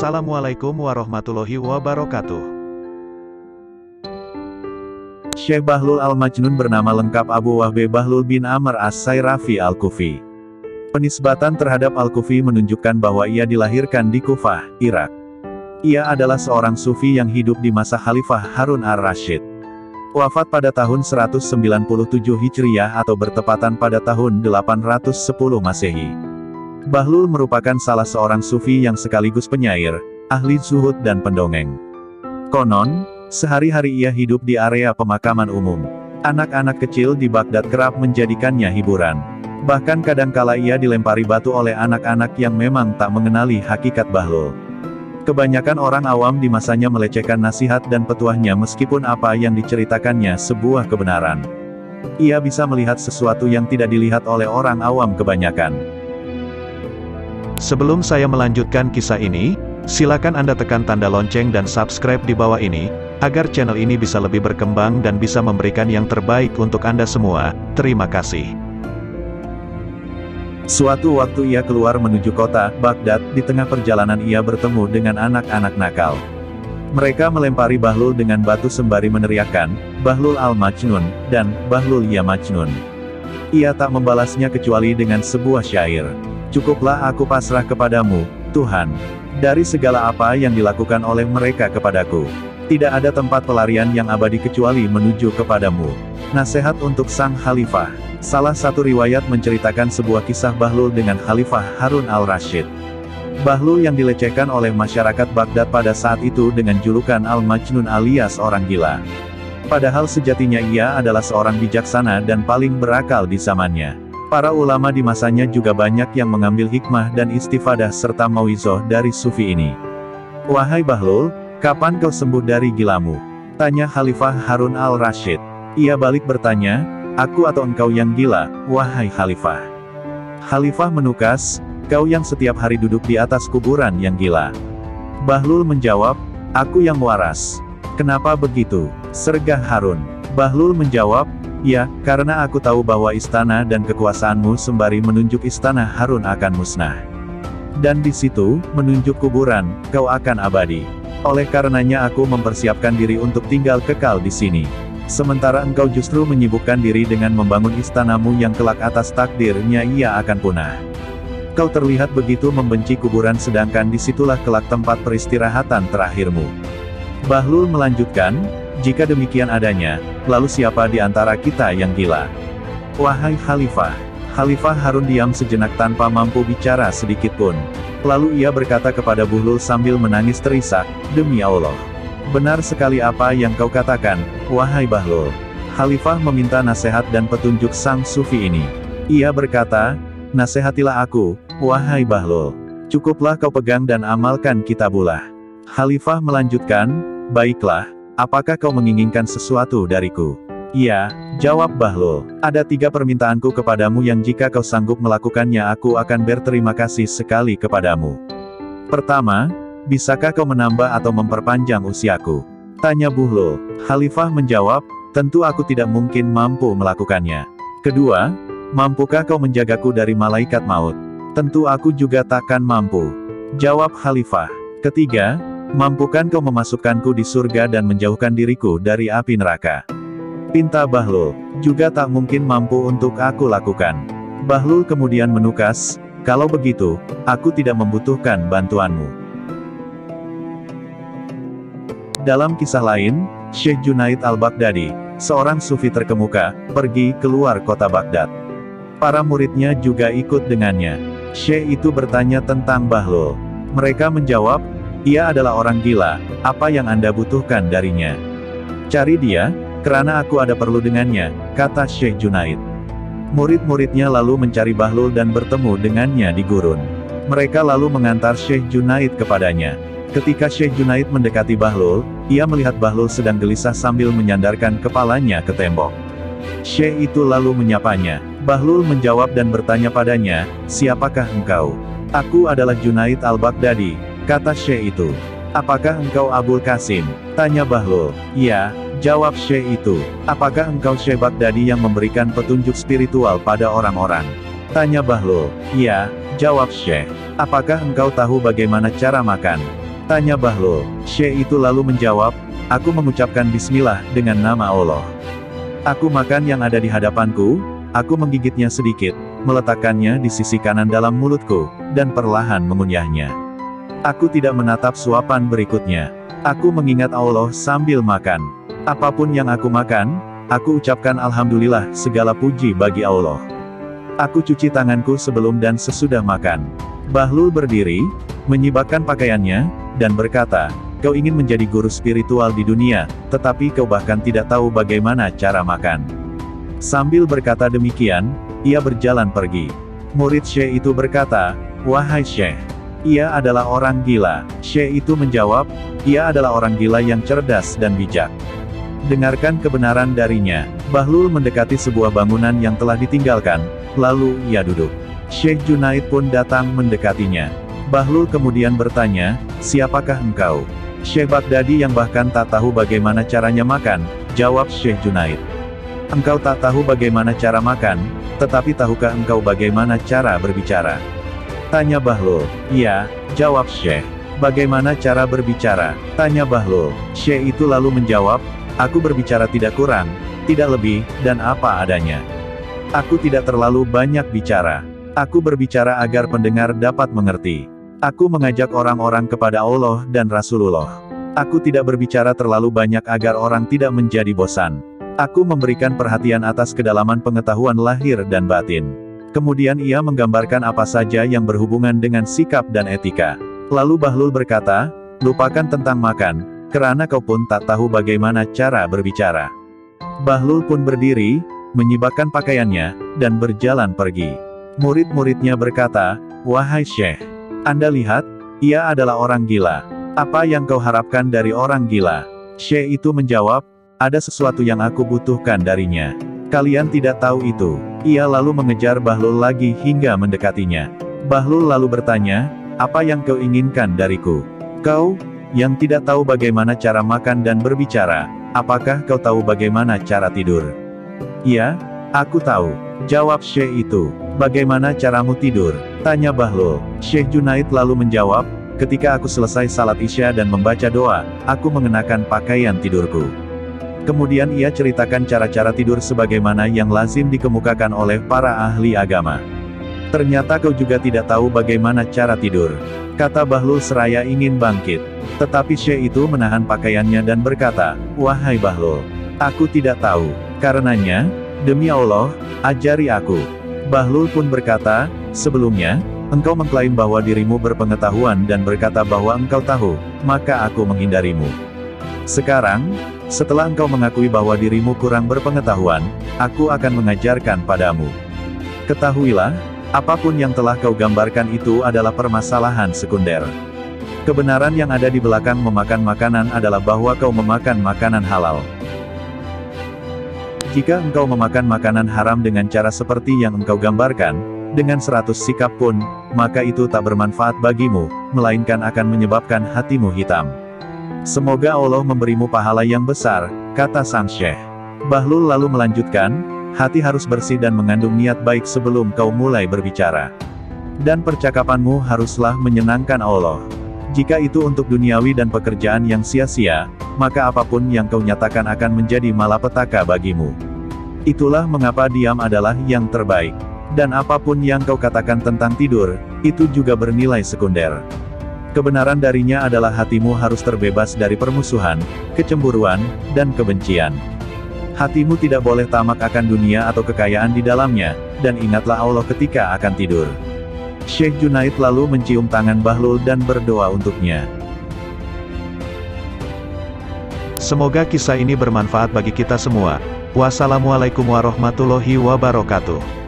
Assalamualaikum warahmatullahi wabarakatuh. Syekh Bahlul Al-Majnun bernama lengkap Abu Wahbe Bahlul bin Amr As-Sayrafi Al-Kufi. Penisbatan terhadap Al-Kufi menunjukkan bahwa ia dilahirkan di Kufah, Irak. Ia adalah seorang sufi yang hidup di masa Khalifah Harun ar-Rasyid. Wafat pada tahun 197 Hijriyah atau bertepatan pada tahun 810 Masehi. Bahlul merupakan salah seorang sufi yang sekaligus penyair, ahli zuhud dan pendongeng. Konon, sehari-hari ia hidup di area pemakaman umum. Anak-anak kecil di Baghdad kerap menjadikannya hiburan. Bahkan kadangkala ia dilempari batu oleh anak-anak yang memang tak mengenali hakikat Bahlul. Kebanyakan orang awam di masanya melecehkan nasihat dan petuahnya meskipun apa yang diceritakannya sebuah kebenaran. Ia bisa melihat sesuatu yang tidak dilihat oleh orang awam kebanyakan. Sebelum saya melanjutkan kisah ini, silakan Anda tekan tanda lonceng dan subscribe di bawah ini, agar channel ini bisa lebih berkembang dan bisa memberikan yang terbaik untuk Anda semua. Terima kasih. Suatu waktu ia keluar menuju kota, Baghdad. Di tengah perjalanan ia bertemu dengan anak-anak nakal. Mereka melempari Bahlul dengan batu sembari meneriakkan, "Bahlul Al-Majnun," dan "Bahlul ya Majnun." Ia tak membalasnya kecuali dengan sebuah syair. "Cukuplah aku pasrah kepadamu, Tuhan. Dari segala apa yang dilakukan oleh mereka kepadaku. Tidak ada tempat pelarian yang abadi kecuali menuju kepadamu." Nasihat untuk sang khalifah. Salah satu riwayat menceritakan sebuah kisah Bahlul dengan Khalifah Harun al-Rasyid. Bahlul yang dilecehkan oleh masyarakat Baghdad pada saat itu dengan julukan Al-Majnun alias orang gila. Padahal sejatinya ia adalah seorang bijaksana dan paling berakal di zamannya. Para ulama di masanya juga banyak yang mengambil hikmah dan istifadah serta mauizah dari sufi ini. "Wahai Bahlul, kapan kau sembuh dari gilamu?" tanya Khalifah Harun al-Rasyid. Ia balik bertanya, "Aku atau engkau yang gila, wahai Khalifah?" Khalifah menukas, "Kau yang setiap hari duduk di atas kuburan yang gila." Bahlul menjawab, "Aku yang waras." "Kenapa begitu?" sergah Harun. Bahlul menjawab, "Ya, karena aku tahu bahwa istana dan kekuasaanmu sembari menunjuk istana Harun akan musnah. Dan di situ, menunjuk kuburan, kau akan abadi. Oleh karenanya aku mempersiapkan diri untuk tinggal kekal di sini. Sementara engkau justru menyibukkan diri dengan membangun istanamu yang kelak atas takdirnya ia akan punah. Kau terlihat begitu membenci kuburan sedangkan disitulah kelak tempat peristirahatan terakhirmu." Bahlul melanjutkan, "Jika demikian adanya, lalu siapa di antara kita yang gila?" "Wahai Khalifah." Khalifah Harun diam sejenak tanpa mampu bicara sedikit pun. Lalu ia berkata kepada Bahlul sambil menangis terisak, "Demi Allah, benar sekali apa yang kau katakan, wahai Bahlul." Khalifah meminta nasihat dan petunjuk sang sufi ini. Ia berkata, "Nasihatilah aku, wahai Bahlul. Cukuplah kau pegang dan amalkan kitabullah." Khalifah melanjutkan, "Baiklah, apakah kau menginginkan sesuatu dariku?" "Iya," jawab Bahlul. "Ada 3 permintaanku kepadamu yang jika kau sanggup melakukannya aku akan berterima kasih sekali kepadamu. Pertama, bisakah kau menambah atau memperpanjang usiaku?" tanya Bahlul. Khalifah menjawab, "Tentu aku tidak mungkin mampu melakukannya." "Kedua, mampukah kau menjagaku dari malaikat maut?" "Tentu aku juga takkan mampu," jawab Khalifah. "Ketiga, mampukan kau memasukkanku di surga dan menjauhkan diriku dari api neraka?" pinta Bahlul. "Juga tak mungkin mampu untuk aku lakukan." Bahlul kemudian menukas, "Kalau begitu, aku tidak membutuhkan bantuanmu." Dalam kisah lain, Syekh Junaid al-Baghdadi, seorang sufi terkemuka, pergi keluar kota Baghdad. Para muridnya juga ikut dengannya. Syekh itu bertanya tentang Bahlul. Mereka menjawab, "Ia adalah orang gila, apa yang Anda butuhkan darinya?" "Cari dia, karena aku ada perlu dengannya," kata Syekh Junaid. Murid-muridnya lalu mencari Bahlul dan bertemu dengannya di gurun. Mereka lalu mengantar Syekh Junaid kepadanya. Ketika Syekh Junaid mendekati Bahlul, ia melihat Bahlul sedang gelisah sambil menyandarkan kepalanya ke tembok. Syekh itu lalu menyapanya. Bahlul menjawab dan bertanya padanya, "Siapakah engkau?" "Aku adalah Junaid al-Baghdadi," kata Syekh itu. "Apakah engkau Abul Qasim?" tanya Bahlul. "Ya," jawab Syekh itu. "Apakah engkau Syekh Baghdadi yang memberikan petunjuk spiritual pada orang-orang?" tanya Bahlul. "Ya," jawab Syekh. "Apakah engkau tahu bagaimana cara makan?" Tanya Bahlul. Syekh itu lalu menjawab, aku mengucapkan bismillah dengan nama Allah. Aku makan yang ada di hadapanku, aku menggigitnya sedikit, meletakkannya di sisi kanan dalam mulutku, dan perlahan mengunyahnya. Aku tidak menatap suapan berikutnya. Aku mengingat Allah sambil makan. Apapun yang aku makan, aku ucapkan Alhamdulillah, segala puji bagi Allah. Aku cuci tanganku sebelum dan sesudah makan. Bahlul berdiri, menyibakkan pakaiannya, dan berkata, kau ingin menjadi guru spiritual di dunia, tetapi kau bahkan tidak tahu bagaimana cara makan. Sambil berkata demikian, ia berjalan pergi. Murid Syekh itu berkata, wahai Syekh, ia adalah orang gila. Syekh itu menjawab, ia adalah orang gila yang cerdas dan bijak. Dengarkan kebenaran darinya. Bahlul mendekati sebuah bangunan yang telah ditinggalkan, lalu ia duduk. Syekh Junaid pun datang mendekatinya. Bahlul kemudian bertanya, siapakah engkau? Syekh Baghdadi yang bahkan tak tahu bagaimana caranya makan, jawab Syekh Junaid. Engkau tak tahu bagaimana cara makan, tetapi tahukah engkau bagaimana cara berbicara? Tanya Bahlul. Iya, jawab Syekh. Bagaimana cara berbicara? Tanya Bahlul. Syekh itu lalu menjawab, aku berbicara tidak kurang, tidak lebih, dan apa adanya. Aku tidak terlalu banyak bicara. Aku berbicara agar pendengar dapat mengerti. Aku mengajak orang-orang kepada Allah dan Rasulullah. Aku tidak berbicara terlalu banyak agar orang tidak menjadi bosan. Aku memberikan perhatian atas kedalaman pengetahuan lahir dan batin. Kemudian ia menggambarkan apa saja yang berhubungan dengan sikap dan etika. Lalu Bahlul berkata, lupakan tentang makan, karena kau pun tak tahu bagaimana cara berbicara. Bahlul pun berdiri, menyibakkan pakaiannya, dan berjalan pergi. Murid-muridnya berkata, wahai Syekh, Anda lihat, ia adalah orang gila. Apa yang kau harapkan dari orang gila? Syekh itu menjawab, ada sesuatu yang aku butuhkan darinya. Kalian tidak tahu itu. Ia lalu mengejar Bahlul lagi hingga mendekatinya. Bahlul lalu bertanya, apa yang kau inginkan dariku? Kau, yang tidak tahu bagaimana cara makan dan berbicara, apakah kau tahu bagaimana cara tidur? Iya, aku tahu. Jawab Syekh itu. Bagaimana caramu tidur? Tanya Bahlul. Syekh Junaid lalu menjawab, ketika aku selesai salat Isya dan membaca doa, aku mengenakan pakaian tidurku. Kemudian ia ceritakan cara-cara tidur sebagaimana yang lazim dikemukakan oleh para ahli agama. Ternyata kau juga tidak tahu bagaimana cara tidur. Kata Bahlul seraya ingin bangkit. Tetapi Syekh itu menahan pakaiannya dan berkata, wahai Bahlul, aku tidak tahu. Karenanya, demi Allah, ajari aku. Bahlul pun berkata, sebelumnya, engkau mengklaim bahwa dirimu berpengetahuan dan berkata bahwa engkau tahu, maka aku menghindarimu. Sekarang, setelah engkau mengakui bahwa dirimu kurang berpengetahuan, aku akan mengajarkan padamu. Ketahuilah, apapun yang telah kau gambarkan itu adalah permasalahan sekunder. Kebenaran yang ada di belakang memakan makanan adalah bahwa kau memakan makanan halal. Jika engkau memakan makanan haram dengan cara seperti yang engkau gambarkan, dengan 100 sikap pun, maka itu tak bermanfaat bagimu, melainkan akan menyebabkan hatimu hitam. Semoga Allah memberimu pahala yang besar, kata sang Syekh. Bahlul lalu melanjutkan, hati harus bersih dan mengandung niat baik sebelum kau mulai berbicara. Dan percakapanmu haruslah menyenangkan Allah. Jika itu untuk duniawi dan pekerjaan yang sia-sia, maka apapun yang kau nyatakan akan menjadi malapetaka bagimu. Itulah mengapa diam adalah yang terbaik. Dan apapun yang kau katakan tentang tidur, itu juga bernilai sekunder. Kebenaran darinya adalah hatimu harus terbebas dari permusuhan, kecemburuan, dan kebencian. Hatimu tidak boleh tamak akan dunia atau kekayaan di dalamnya, dan ingatlah Allah ketika akan tidur. Syekh Junaid lalu mencium tangan Bahlul dan berdoa untuknya. Semoga kisah ini bermanfaat bagi kita semua. Wassalamualaikum warahmatullahi wabarakatuh.